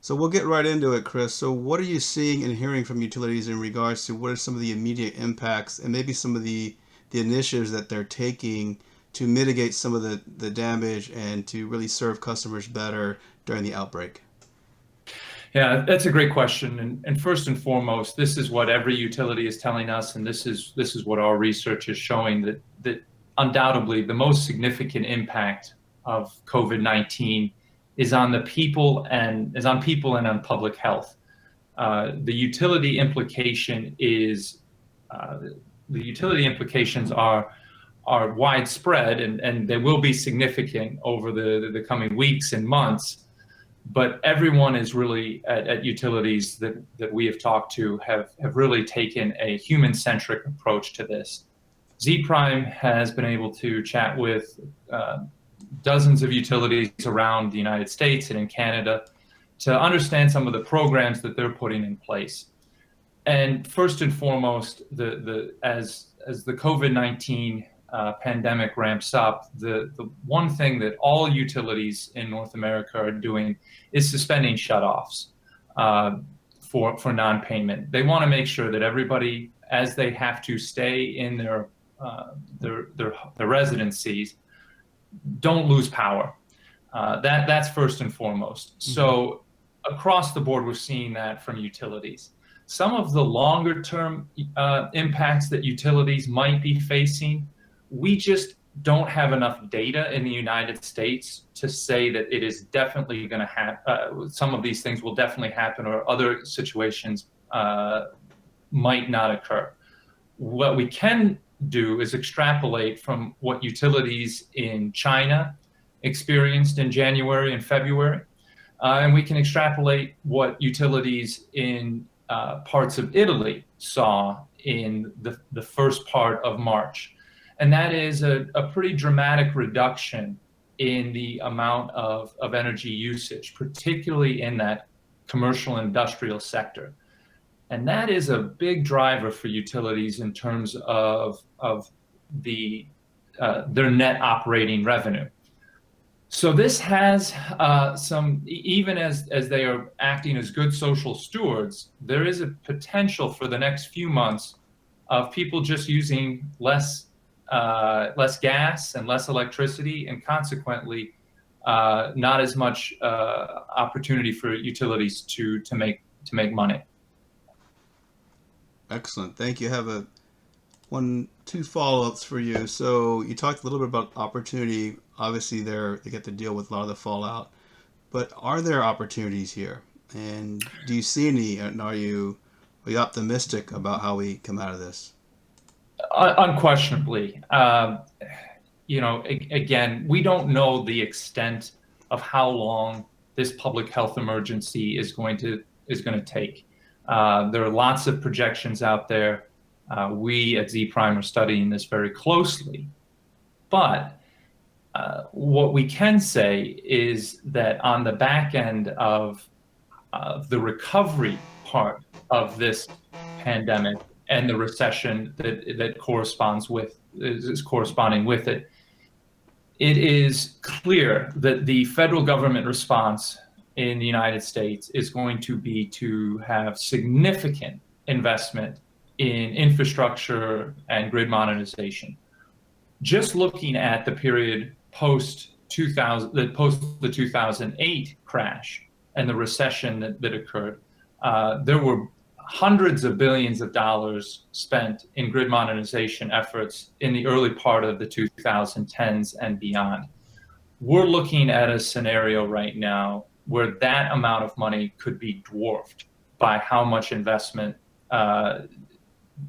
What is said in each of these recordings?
So we'll get right into it, Chris. So what are you seeing and hearing from utilities in regards to what are some of the immediate impacts and maybe some of the initiatives that they're taking to mitigate some of the damage and to really serve customers better during the outbreak? Yeah, that's a great question. And first and foremost, this is what every utility is telling us, and this is what our research is showing that undoubtedly the most significant impact of COVID-19 is on people and on public health. The utility implication is the utility implications are widespread and they will be significant over the coming weeks and months. But everyone is really at utilities that we have talked to have really taken a human-centric approach to this. Zpryme has been able to chat with dozens of utilities around the United States and in Canada to understand some of the programs that they're putting in place. And first and foremost, as the COVID-19 pandemic ramps up, the one thing that all utilities in North America are doing is suspending shutoffs for non-payment. They want to make sure that everybody, as they have to stay in their residencies, don't lose power. That's first and foremost. Mm-hmm. So across the board, we're seeing that from utilities. Some of the longer term impacts that utilities might be facing, we just don't have enough data in the United States to say that it is definitely going to happen. Some of these things will definitely happen, or other situations might not occur. What we can do is extrapolate from what utilities in China experienced in January and February, and we can extrapolate what utilities in parts of Italy saw in the first part of March. And that is a pretty dramatic reduction in the amount of energy usage, particularly in that commercial and industrial sector. And that is a big driver for utilities in terms of their net operating revenue. So this has even as they are acting as good social stewards, there is a potential for the next few months of people just using less gas and less electricity, and consequently not as much opportunity for utilities to make money. Excellent. Thank you. I have two follow-ups for you. So you talked a little bit about opportunity. Obviously, they get to deal with a lot of the fallout, but are there opportunities here? And do you see any? And are you optimistic about how we come out of this? Unquestionably, again, we don't know the extent of how long this public health emergency is going to take. There are lots of projections out there. We at Zpryme are studying this very closely, but what we can say is that on the back end of the recovery part of this pandemic and the recession that is corresponding with it, it is clear that the federal government response in the United States is going to be to have significant investment in infrastructure and grid modernization. Just looking at the period post the 2008 crash and the recession that occurred, there were hundreds of billions of dollars spent in grid modernization efforts in the early part of the 2010s and beyond. We're looking at a scenario right now where that amount of money could be dwarfed by how much investment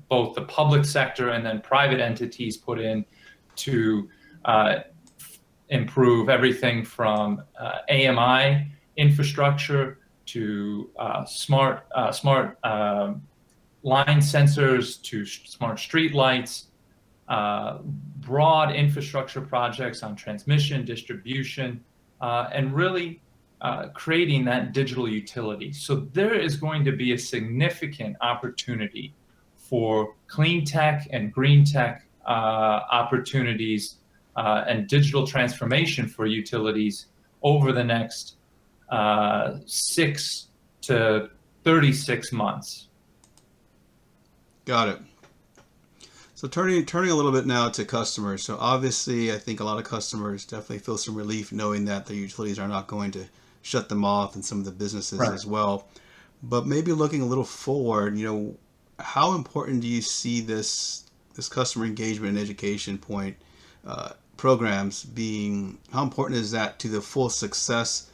both the public sector and then private entities put in to improve everything from AMI infrastructure to smart line sensors to smart street lights, broad infrastructure projects on transmission, distribution, and really creating that digital utility. So there is going to be a significant opportunity for clean tech and green tech opportunities and digital transformation for utilities over the next 6 to 36 months. Got it. So turning a little bit now to customers. So obviously, I think a lot of customers definitely feel some relief knowing that the utilities are not going to shut them off, and some of the businesses Right. as well. But maybe looking a little forward, how important do you see this customer engagement and education point programs being? How important is that to the full success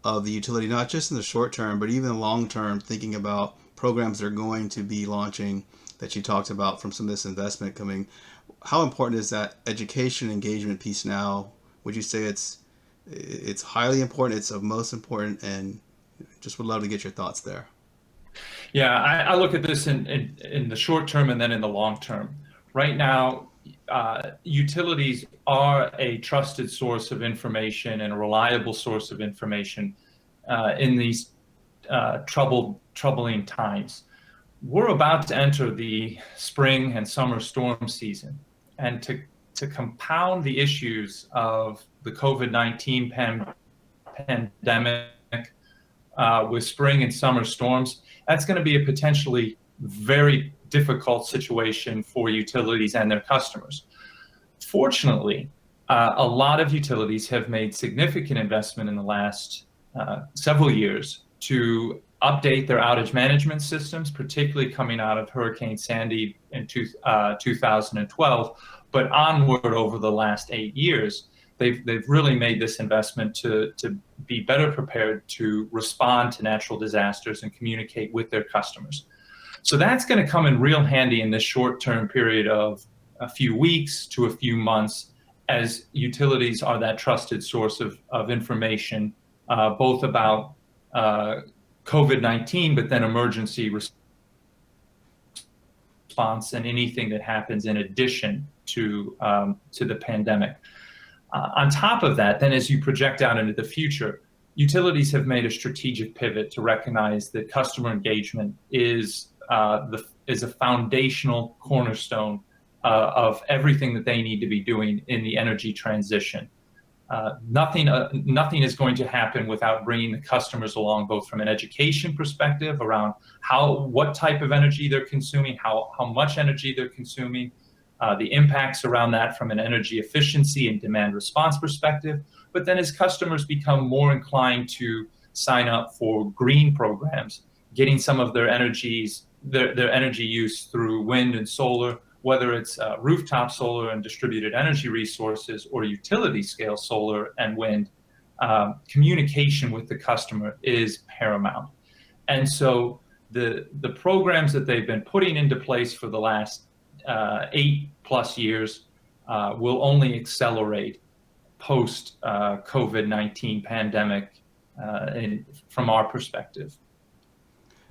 of the utility, not just in the short term, but even the long term, thinking about programs they're going to be launching that you talked about from some of this investment coming? How important is that education engagement piece now? Would you say it's highly important, it's of most important, and just would love to get your thoughts there. Yeah, I look at this in the short term and then in the long term. Right now, utilities are a trusted source of information and a reliable source of information in these troubling times. We're about to enter the spring and summer storm season, and to compound the issues of the COVID-19 pandemic with spring and summer storms, that's going to be a potentially very difficult situation for utilities and their customers. Fortunately, a lot of utilities have made significant investment in the last several years to update their outage management systems, particularly coming out of Hurricane Sandy in 2012, but onward over the last 8 years. They've really made this investment to be better prepared to respond to natural disasters and communicate with their customers. So that's going to come in real handy in this short-term period of a few weeks to a few months, as utilities are that trusted source of information, both about COVID-19, but then emergency response and anything that happens in addition to the pandemic. On top of that, then as you project out into the future, utilities have made a strategic pivot to recognize that customer engagement is a foundational cornerstone of everything that they need to be doing in the energy transition. Nothing is going to happen without bringing the customers along, both from an education perspective around what type of energy they're consuming, how much energy they're consuming, the impacts around that from an energy efficiency and demand response perspective. But then as customers become more inclined to sign up for green programs, getting some of their energy use through wind and solar, whether it's rooftop solar and distributed energy resources or utility scale solar and wind, communication with the customer is paramount. And so the programs that they've been putting into place for the last 8+ years will only accelerate post COVID-19 pandemic from our perspective.